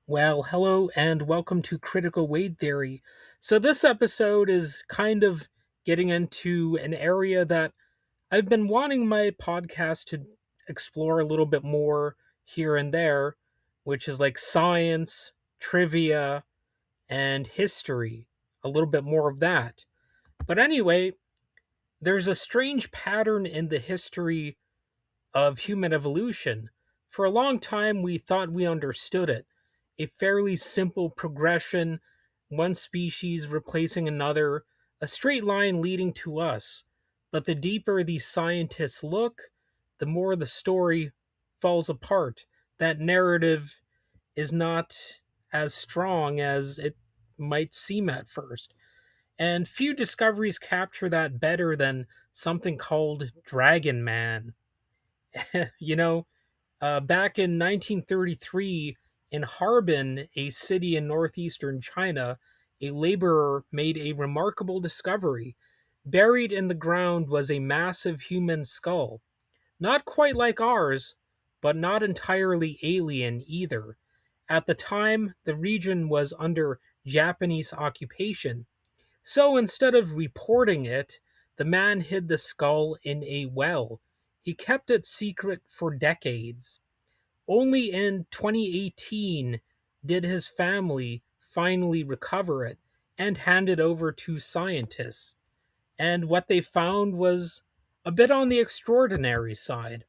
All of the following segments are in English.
Well, hello and welcome to Critical Weight Theory. So, this episode is kind of getting into an area that I've been wanting my podcast to explore a little bit more here and there, which is like science, trivia, and history. A little bit more of that. But anyway, there's a strange pattern in the history of human evolution. For a long time, we thought we understood it. A fairly simple progression, one species replacing another, a straight line leading to us. But the deeper these scientists look, the more the story falls apart. That narrative is not as strong as it might seem at first. And few discoveries capture that better than something called Dragon Man. you know, Back in 1933, in Harbin, a city in northeastern China, a laborer made a remarkable discovery. Buried in the ground was a massive human skull. Not quite like ours, but not entirely alien either. At the time, the region was under Japanese occupation, so instead of reporting it, the man hid the skull in a well. He kept it secret for decades. Only in 2018 did his family finally recover it and hand it over to scientists. And what they found was a bit on the extraordinary side.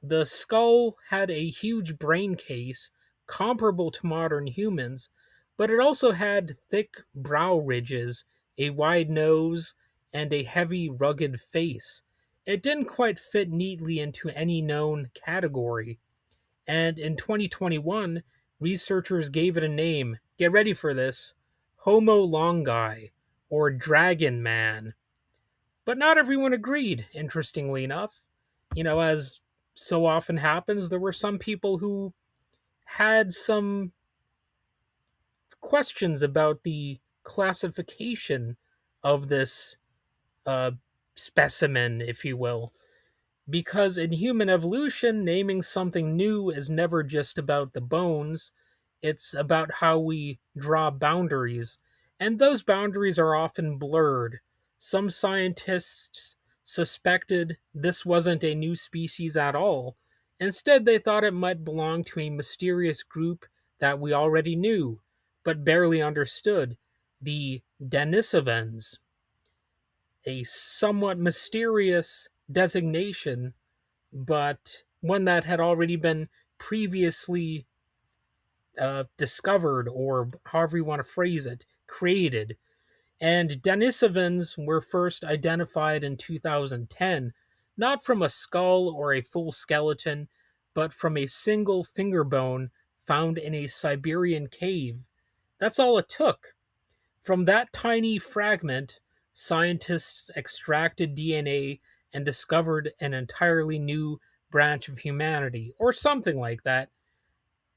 The skull had a huge brain case comparable to modern humans, but it also had thick brow ridges, a wide nose, and a heavy, rugged face. It didn't quite fit neatly into any known category, and in 2021, researchers gave it a name. Get ready for this: Homo longi, or Dragon Man. But not everyone agreed, interestingly enough. As so often happens, there were some people who had some questions about the classification of this uh, specimen, if you will. Because in human evolution, naming something new is never just about the bones, it's about how we draw boundaries. And those boundaries are often blurred. Some scientists suspected this wasn't a new species at all. Instead, they thought it might belong to a mysterious group that we already knew, but barely understood: the Denisovans, a somewhat mysterious designation, but one that had already been previously discovered, or however you want to phrase it, created. And Denisovans were first identified in 2010, not from a skull or a full skeleton, but from a single finger bone found in a Siberian cave. That's all it took. From that tiny fragment, scientists extracted DNA and discovered an entirely new branch of humanity, or something like that.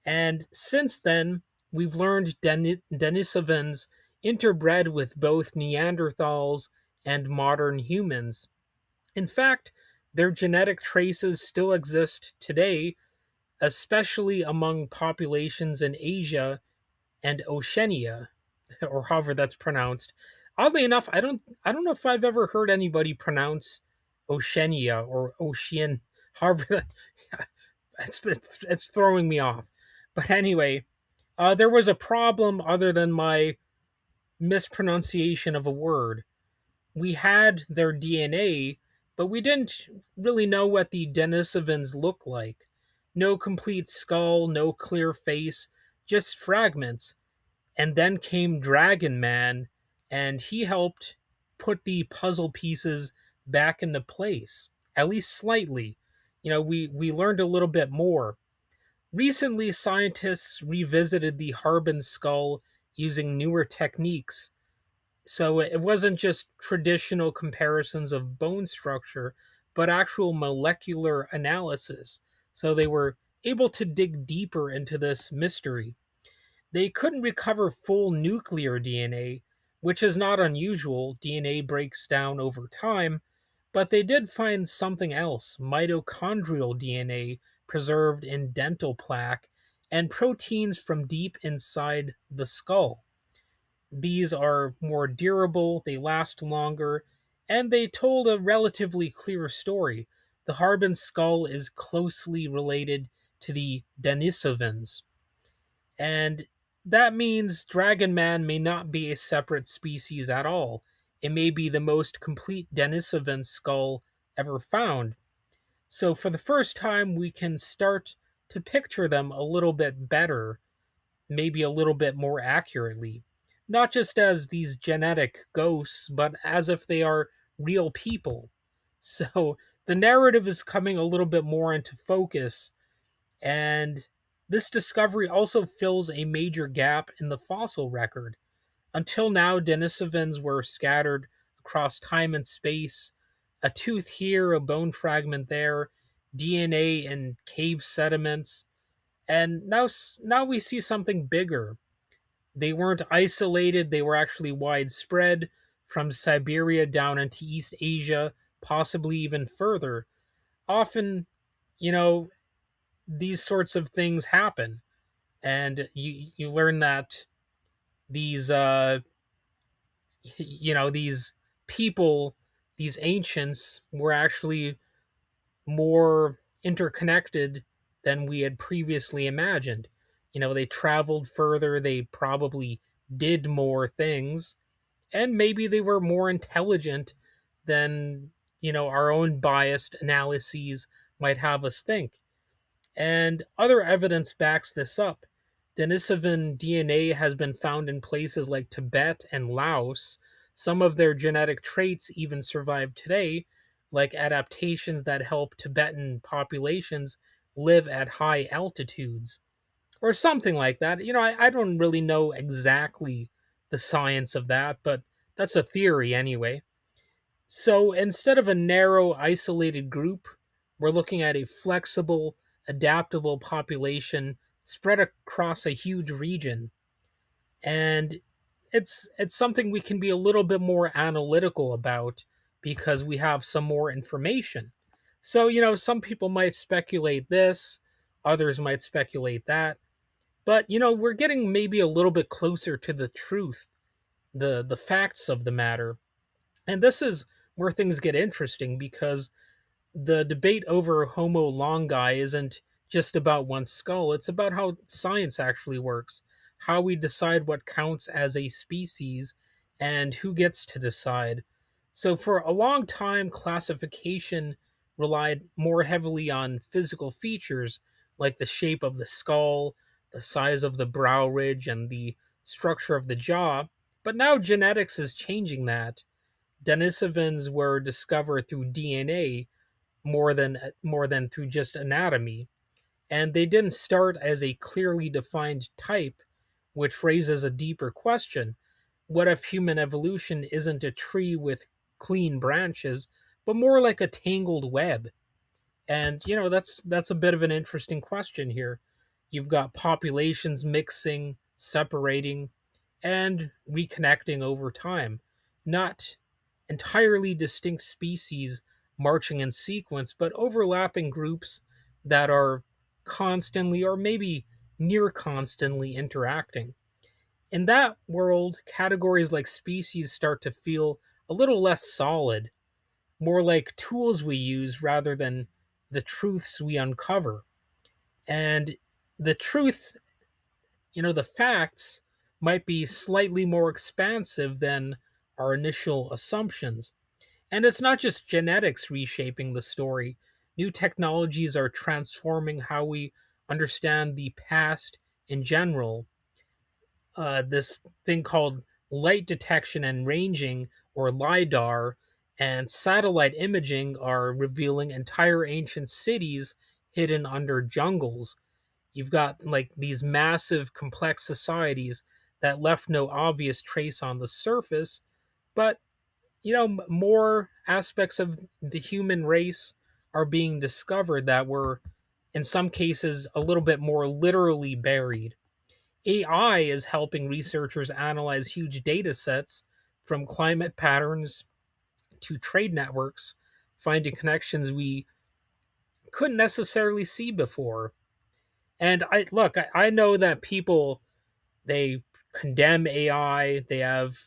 And since then, we've learned Denisovans interbred with both Neanderthals and modern humans. In fact, their genetic traces still exist today, especially among populations in Asia and Oceania, or however that's pronounced. Oddly enough, I don't know if I've ever heard anybody pronounce Oceania or Ocean. However, it's throwing me off. But anyway, there was a problem other than my mispronunciation of a word. We had their DNA, but we didn't really know what the Denisovans looked like. No complete skull, no clear face, just fragments. And then came Dragon Man, and he helped put the puzzle pieces back into place, at least slightly. We learned a little bit more. Recently, scientists revisited the Harbin skull using newer techniques. So it wasn't just traditional comparisons of bone structure, but actual molecular analysis. So they were able to dig deeper into this mystery. They couldn't recover full nuclear DNA, which is not unusual. DNA breaks down over time, but they did find something else: mitochondrial DNA preserved in dental plaque, and proteins from deep inside the skull. These are more durable, they last longer, and they told a relatively clear story. The Harbin skull is closely related to the Denisovans, and that means Dragon Man may not be a separate species at all. It may be the most complete Denisovan skull ever found. So, for the first time, we can start to picture them a little bit better, maybe a little bit more accurately. Not just as these genetic ghosts, but as if they are real people. So, the narrative is coming a little bit more into focus, and this discovery also fills a major gap in the fossil record. Until now, Denisovans were scattered across time and space, a tooth here, a bone fragment there, DNA in cave sediments, and now we see something bigger. They weren't isolated, they were actually widespread from Siberia down into East Asia, possibly even further. Often, you know, these sorts of things happen, and you learn that these these people, these ancients, were actually more interconnected than we had previously imagined. They traveled further, they probably did more things, and maybe they were more intelligent than, our own biased analyses might have us think. And other evidence backs this up. Denisovan DNA has been found in places like Tibet and Laos. Some of their genetic traits even survive today, like adaptations that help Tibetan populations live at high altitudes, or something like that. I don't really know exactly the science of that, but that's a theory anyway. So instead of a narrow, isolated group, we're looking at a flexible, adaptable population spread across a huge region. And it's something we can be a little bit more analytical about because we have some more information. So, some people might speculate this, others might speculate that, but we're getting maybe a little bit closer to the truth, the facts of the matter. And this is where things get interesting because the debate over Homo longi isn't just about one skull, it's about how science actually works, how we decide what counts as a species, and who gets to decide. So, for a long time, classification relied more heavily on physical features like the shape of the skull, the size of the brow ridge, and the structure of the jaw. But now genetics is changing that. Denisovans were discovered through DNA more than through just anatomy, and they didn't start as a clearly defined type, which raises a deeper question. What if human evolution isn't a tree with clean branches, but more like a tangled web? And that's a bit of an interesting question here. You've got populations mixing, separating, and reconnecting over time. Not entirely distinct species marching in sequence, but overlapping groups that are constantly or maybe near constantly interacting. In that world, categories like species start to feel a little less solid, more like tools we use rather than the truths we uncover. And the truth, the facts might be slightly more expansive than our initial assumptions. And it's not just genetics reshaping the story. New technologies are transforming how we understand the past in general. This thing called light detection and ranging, or LIDAR, and satellite imaging are revealing entire ancient cities hidden under jungles. You've got like these massive, complex societies that left no obvious trace on the surface, but more aspects of the human race are being discovered that were, in some cases, a little bit more literally buried. AI is helping researchers analyze huge data sets from climate patterns to trade networks, finding connections we couldn't necessarily see before. And I know that people, they condemn AI, they have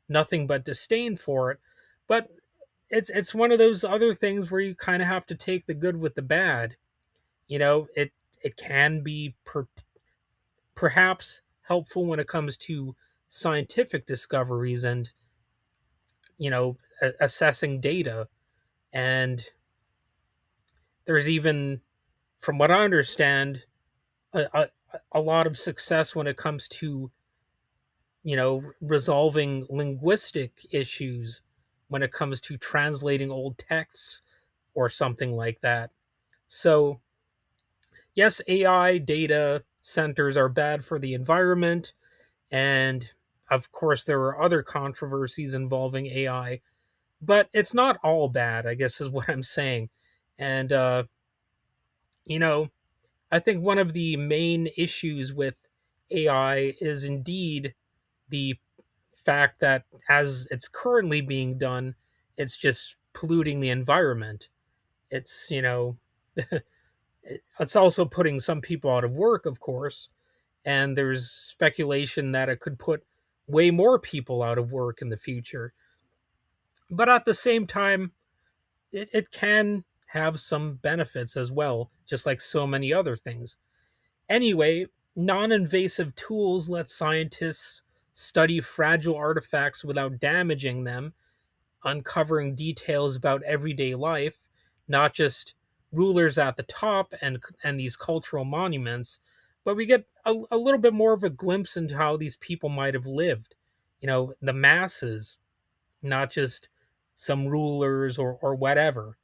nothing but disdain for it, but it's one of those other things where you kind of have to take the good with the bad. It can be perhaps helpful when it comes to scientific discoveries and assessing data. And there's even, from what I understand, a, a, a lot of success when it comes to resolving linguistic issues, when it comes to translating old texts or something like that. So yes, AI data centers are bad for the environment, and of course there are other controversies involving AI, but it's not all bad, I guess is what I'm saying. And you know I think one of the main issues with AI is indeed the fact that as it's currently being done, it's just polluting the environment. It's, it's also putting some people out of work, of course, and there's speculation that it could put way more people out of work in the future. But at the same time, it can have some benefits as well, just like so many other things. Anyway, non invasive tools let scientists study fragile artifacts without damaging them, uncovering details about everyday life, not just rulers at the top and these cultural monuments, but we get a little bit more of a glimpse into how these people might have lived. The masses, not just some rulers or whatever.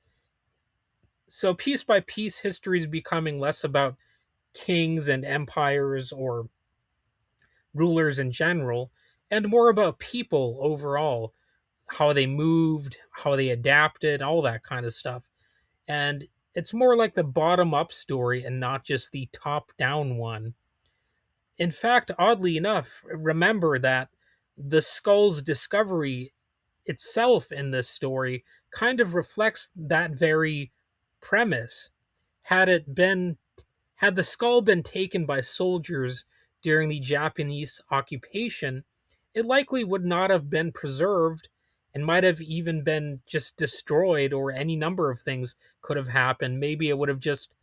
So piece by piece, history is becoming less about kings and empires or rulers in general, and more about people overall, how they moved, how they adapted, all that kind of stuff. And it's more like the bottom up story and not just the top down one. In fact, oddly enough, remember that the skull's discovery itself in this story kind of reflects that very premise. Had it been Had the skull been taken by soldiers during the Japanese occupation, it likely would not have been preserved and might have even been just destroyed, or any number of things could have happened. Maybe it would have just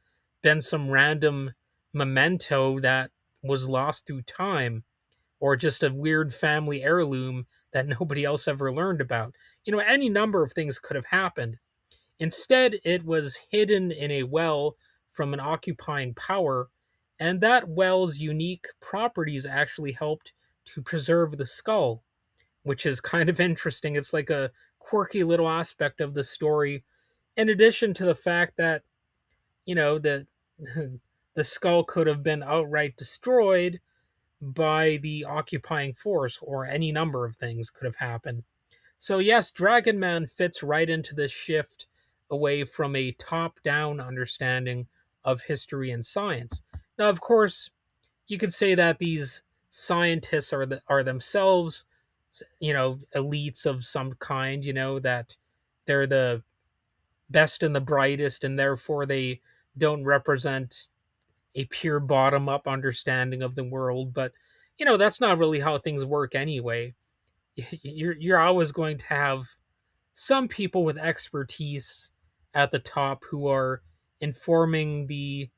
been some random memento that was lost through time, or just a weird family heirloom that nobody else ever learned about. Any number of things could have happened. Instead, it was hidden in a well from an occupying power, and that well's unique properties actually helped to preserve the skull, which is kind of interesting. It's like a quirky little aspect of the story, in addition to the fact that, the the skull could have been outright destroyed by the occupying force, or any number of things could have happened. So, yes, Dragon Man fits right into this shift away from a top down understanding of history and science. Now, of course, you could say that these scientists are themselves, elites of some kind, that they're the best and the brightest, and therefore they don't represent a pure bottom up understanding of the world. But, that's not really how things work anyway. You're always going to have some people with expertise at the top who are informing the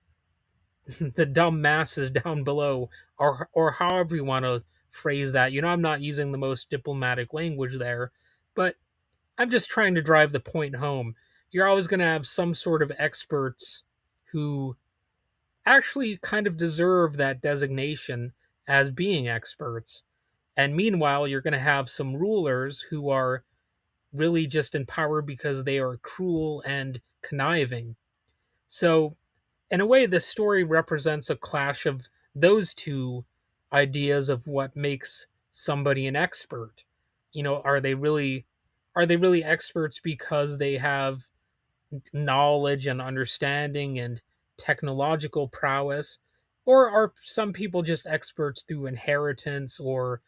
the dumb masses down below, or however you want to phrase that. I'm not using the most diplomatic language there, but I'm just trying to drive the point home. You're always going to have some sort of experts who actually kind of deserve that designation as being experts. And meanwhile, you're going to have some rulers who are really just in power because they are cruel and conniving. So, in a way, this story represents a clash of those two ideas of what makes somebody an expert. Are they really experts because they have knowledge and understanding and technological prowess, or are some people just experts through inheritance or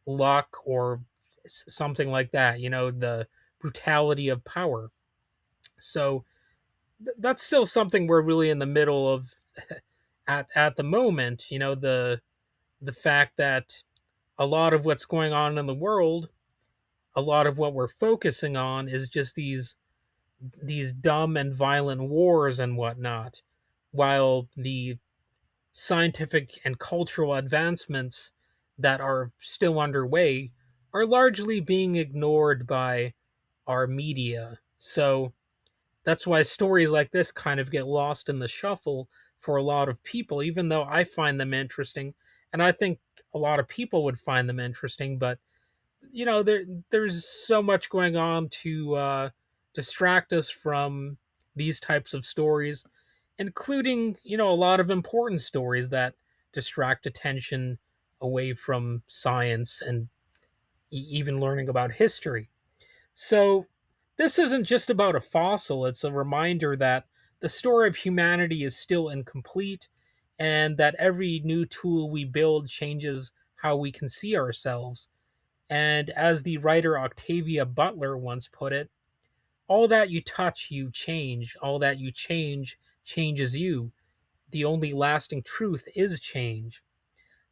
luck or something like that? The brutality of power. So that's still something we're really in the middle of at the moment, the fact that a lot of what's going on in the world, a lot of what we're focusing on is just these dumb and violent wars and whatnot, while the scientific and cultural advancements that are still underway are largely being ignored by our media. So that's why stories like this kind of get lost in the shuffle for a lot of people, even though I find them interesting. And I think a lot of people would find them interesting, but there's so much going on to distract us from these types of stories, including a lot of important stories that distract attention away from science and even learning about history. So this isn't just about a fossil, it's a reminder that the story of humanity is still incomplete, and that every new tool we build changes how we can see ourselves. And as the writer Octavia Butler once put it, all that you touch, you change. All that you change, changes you. The only lasting truth is change.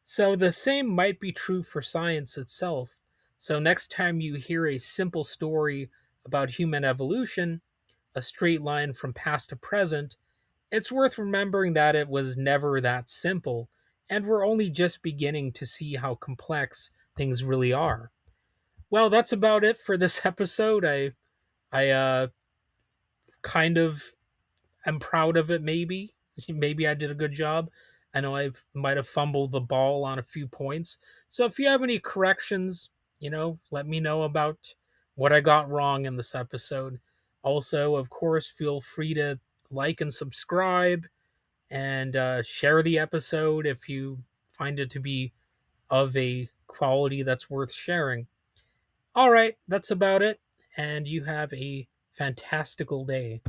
So the same might be true for science itself. So next time you hear a simple story about human evolution, a straight line from past to present, it's worth remembering that it was never that simple, and we're only just beginning to see how complex things really are. Well, that's about it for this episode. I kind of am proud of it. Maybe I did a good job. I know I might have fumbled the ball on a few points. So if you have any corrections, let me know about what I got wrong in this episode. Also, of course, feel free to like and subscribe, and share the episode if you find it to be of a quality that's worth sharing. All right, that's about it, and you have a fantastical day.